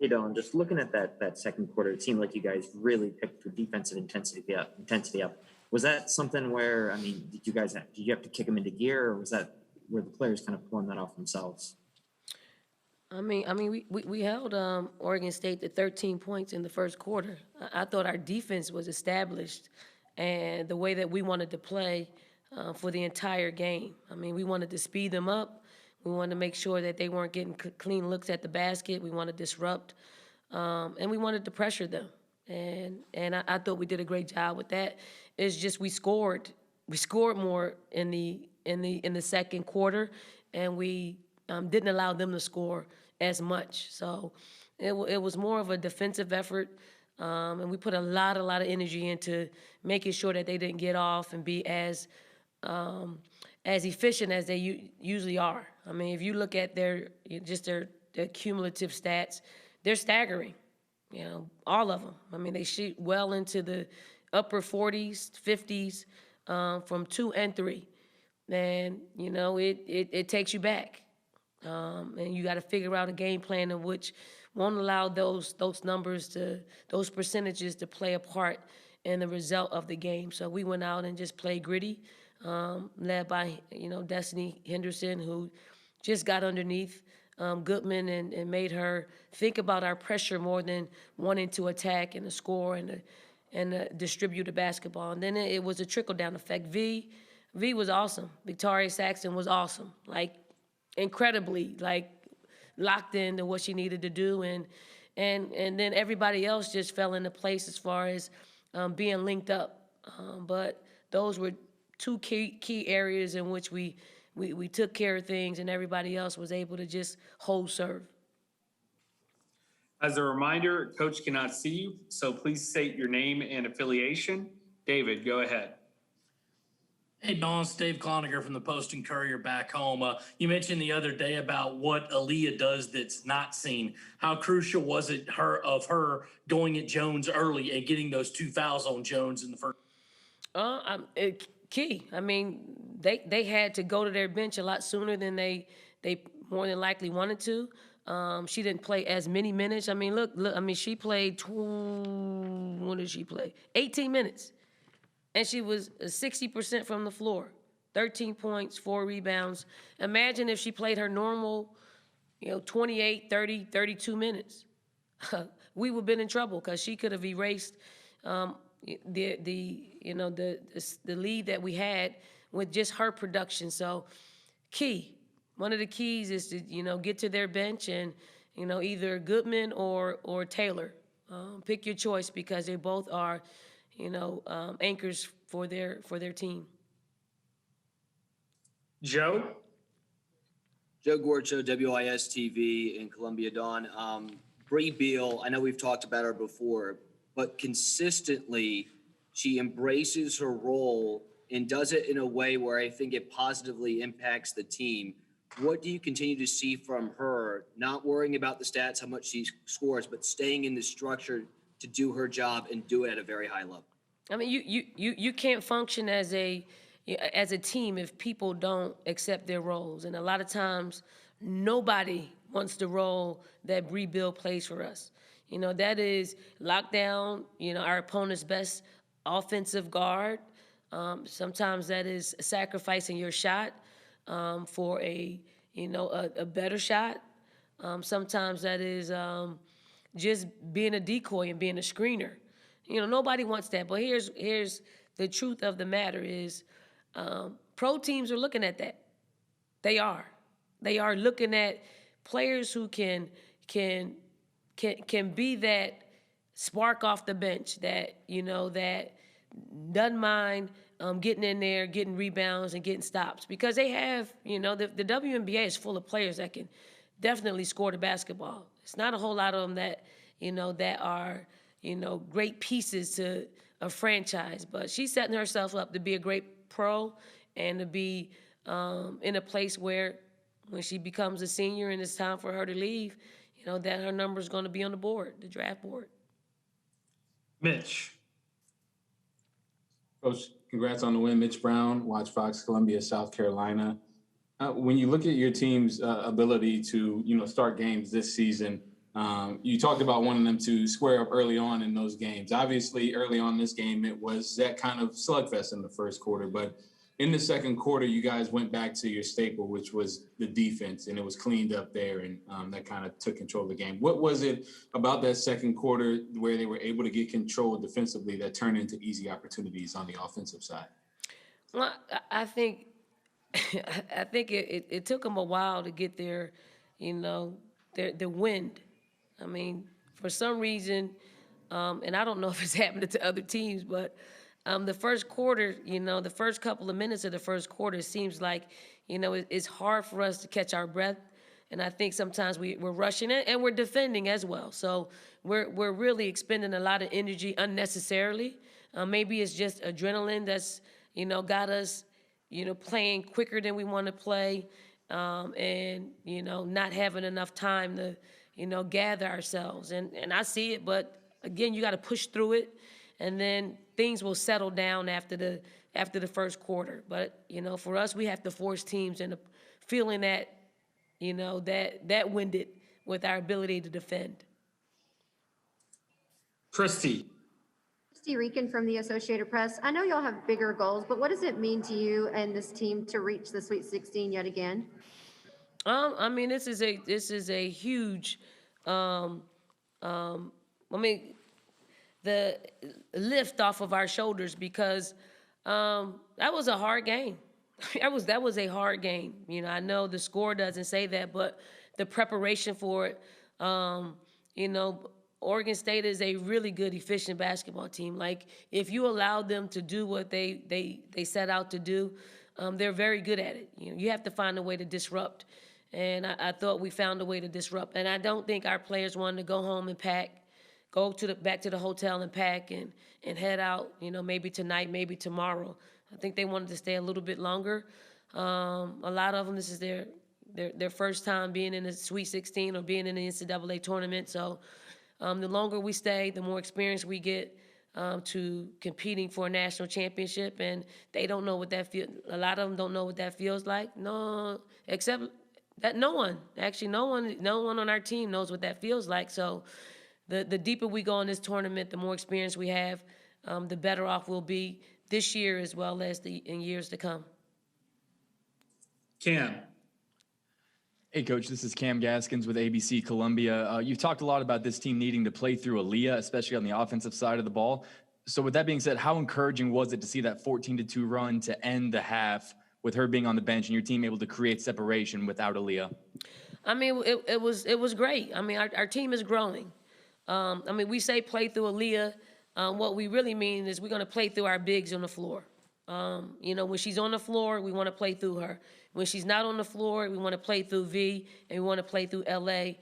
Hey, Don, just looking at that second quarter, it seemed like you guys really picked the defensive intensity up. Was that something where, I mean, did you have to kick them into gear, or was that where the players kind of pulling that off themselves? We held Oregon State to 13 points in the first quarter. I thought our defense was established, and the way that we wanted to play for the entire game. I mean, we wanted to speed them up. We wanted to make sure that they weren't getting clean looks at the basket. We wanted to disrupt, and we wanted to pressure them. And I thought we did a great job with that. It's just we scored. We scored more in the second quarter, and we didn't allow them to score as much. So it was more of a defensive effort, and we put a lot of energy into making sure that they didn't get off and be as efficient as they usually are. I mean, if you look at their cumulative stats, they're staggering. You know, all of them. I mean, they shoot well into the upper 40s, 50s from 2 and 3. And, you know, it takes you back. And you got to figure out a game plan in which won't allow those numbers those percentages to play a part in the result of the game. So we went out and just played gritty, led by, Destiny Henderson, who just got underneath Goodman and made her think about our pressure more than wanting to attack and to score and distribute the basketball. And then it was a trickle-down effect. V was awesome. Victoria Saxton was awesome, like incredibly, like locked into what she needed to do, and then everybody else just fell into place as far as being linked up. But those were two key areas in which we took care of things, and everybody else was able to just hold serve. As a reminder, Coach cannot see you, so please state your name and affiliation. David, go ahead. Hey, Don, it's Dave Cloninger from the Post and Courier back home. You mentioned the other day about what Aaliyah does that's not seen. How crucial was it of her going at Jones early and getting those 2 fouls on Jones in the first? Key. I mean, they had to go to their bench a lot sooner than they more than likely wanted to. She didn't play as many minutes. I mean, look. I mean, she played. What did she play? 18 minutes. And she was 60% from the floor, 13 points, 4 rebounds. Imagine if she played her normal, 28, 30, 32 minutes. We would have been in trouble because she could have erased the lead that we had with just her production. So one of the keys is to, get to their bench and, either Goodman or Taylor. Pick your choice because they both are anchors for their team. Joe Gorcho, WIS TV in Columbia. Dawn. Bree Beal, I know we've talked about her before, but consistently she embraces her role and does it in a way where I think it positively impacts the team. What do you continue to see from her, not worrying about the stats, how much she scores, but staying in the structure to do her job and do it at a very high level? I mean, you can't function as a team if people don't accept their roles, and a lot of times nobody wants the role that Bree Beal plays for us. That is lockdown. Our opponent's best offensive guard. Sometimes that is sacrificing your shot for a better shot. Sometimes that is just being a decoy and being a screener. Nobody wants that. But here's the truth of the matter is pro teams are looking at that. They are. They are looking at players who can be that spark off the bench, that doesn't mind getting in there, getting rebounds, and getting stops. Because they have, the WNBA is full of players that can definitely score the basketball. It's not a whole lot of them that, that are, great pieces to a franchise. But she's setting herself up to be a great pro and to be in a place where when she becomes a senior and it's time for her to leave, that her number is going to be on the board, the draft board. Mitch. Coach, congrats on the win. Mitch Brown, Watch Fox, Columbia, South Carolina. When you look at your team's ability to, start games this season, You talked about wanting them to square up early on in those games. Obviously, early on in this game, it was that kind of slugfest in the first quarter. But in the second quarter, you guys went back to your staple, which was the defense, and it was cleaned up there, and that kind of took control of the game. What was it about that second quarter where they were able to get control defensively that turned into easy opportunities on the offensive side? Well, I think I think it took them a while to get their, their wind. I mean, for some reason, and I don't know if it's happening to other teams, but the first quarter, the first couple of minutes of the first quarter, it seems like, it's hard for us to catch our breath. And I think sometimes we're rushing it and we're defending as well. So we're really expending a lot of energy unnecessarily. Maybe it's just adrenaline that's, got us, playing quicker than we want to play, and, not having enough time to, gather ourselves. And I see it, but again, you got to push through it, and then things will settle down after the first quarter. But, for us, we have to force teams into feeling that, that winded with our ability to defend. Christy. Christy Reekin from the Associated Press. I know y'all have bigger goals, but what does it mean to you and this team to reach the Sweet 16 yet again? I mean, this is a huge, the lift off of our shoulders, because that was a hard game. that was a hard game. I know the score doesn't say that, but the preparation for it, Oregon State is a really good, efficient basketball team. Like, if you allow them to do what they set out to do, they're very good at it. You have to find a way to disrupt. And I thought we found a way to disrupt. And I don't think our players wanted to go home and pack, back to the hotel and pack and head out, maybe tonight, maybe tomorrow. I think they wanted to stay a little bit longer. A lot of them, this is their first time being in the Sweet 16 or being in the NCAA tournament. So the longer we stay, the more experience we get to competing for a national championship. And they don't know what that feels. A lot of them don't know what that feels like. No, except that no one on our team knows what that feels like. So the deeper we go in this tournament, the more experience we have, the better off we'll be this year as well as in years to come. Cam. Hey, Coach, this is Cam Gaskins with ABC Columbia. You've talked a lot about this team needing to play through Aaliyah, especially on the offensive side of the ball. So with that being said, how encouraging was it to see that 14-2 run to end the half with her being on the bench and your team able to create separation without Aaliyah? I mean, it was great. I mean, our team is growing. I mean, we say play through Aaliyah. What we really mean is we're going to play through our bigs on the floor. When she's on the floor, we want to play through her. When she's not on the floor, we want to play through V, and we want to play through LA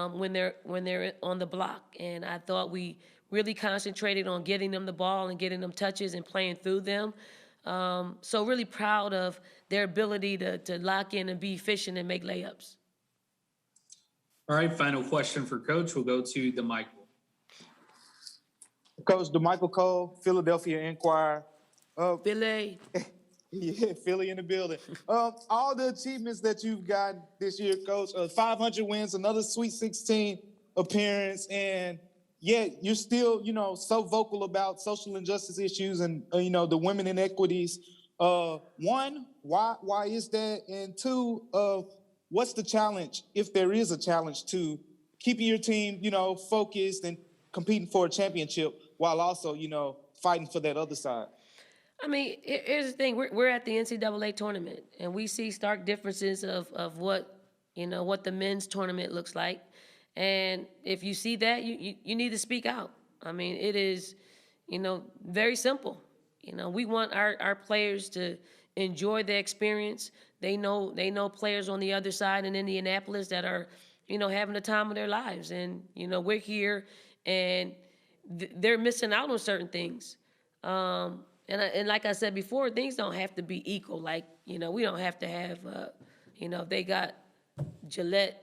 when they're on the block. And I thought we really concentrated on getting them the ball and getting them touches and playing through them. So really proud of their ability to lock in and be efficient and make layups. All right, final question for Coach. We'll go to DeMichael. Coach DeMichael Cole, Philadelphia Inquirer. Philly. Yeah, Philly in the building. All the achievements that you've gotten this year, Coach, 500 wins, another Sweet 16 appearance, and yet you're still, so vocal about social injustice issues and, the women inequities. One, why is that? And two, what's the challenge, if there is a challenge, to keeping your team, focused and competing for a championship while also, fighting for that other side? I mean, here's the thing. We're at the NCAA tournament, and we see stark differences of what the men's tournament looks like. And if you see that, you need to speak out. I mean, it is, very simple. We want our players to enjoy the experience. They know players on the other side in Indianapolis that are, having the time of their lives. And, we're here, and they're missing out on certain things. And like I said before, things don't have to be equal. Like, we don't have to have, if they got Gillette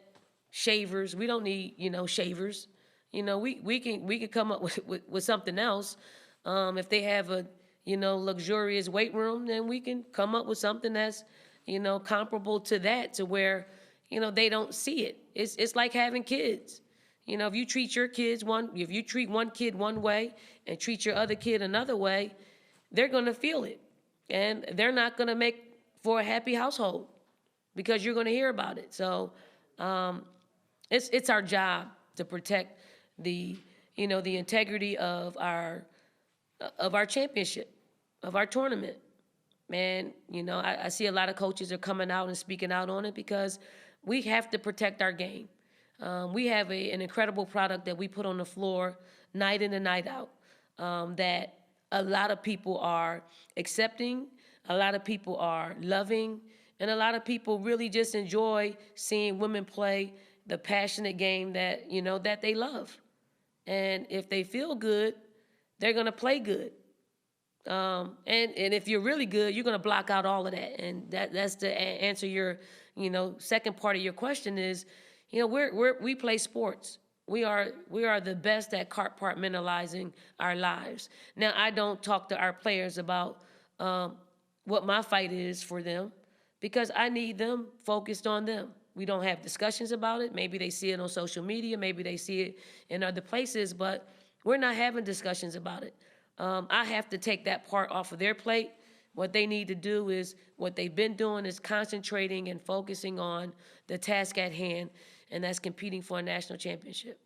shavers, we don't need, shavers. We can come up with something else. If they have a, luxurious weight room, then we can come up with something that's, comparable to that, to where, they don't see it. It's like having kids. You know, if you treat one kid one way and treat your other kid another way, they're gonna feel it. And they're not gonna make for a happy household because you're gonna hear about it. So it's our job to protect the integrity of our championship, of our tournament. And, I see a lot of coaches are coming out and speaking out on it because we have to protect our game. We have an incredible product that we put on the floor night in and night out that a lot of people are accepting, a lot of people are loving, and a lot of people really just enjoy seeing women play the passionate game that, that they love. And if they feel good, they're going to play good. And if you're really good, you're going to block out all of that. And that's to answer your, second part of your question is, we play sports. We are the best at compartmentalizing our lives. Now, I don't talk to our players about what my fight is for them because I need them focused on them. We don't have discussions about it. Maybe they see it on social media. Maybe they see it in other places, but we're not having discussions about it. I have to take that part off of their plate. What they need to do is what they've been doing is concentrating and focusing on the task at hand, and that's competing for a national championship.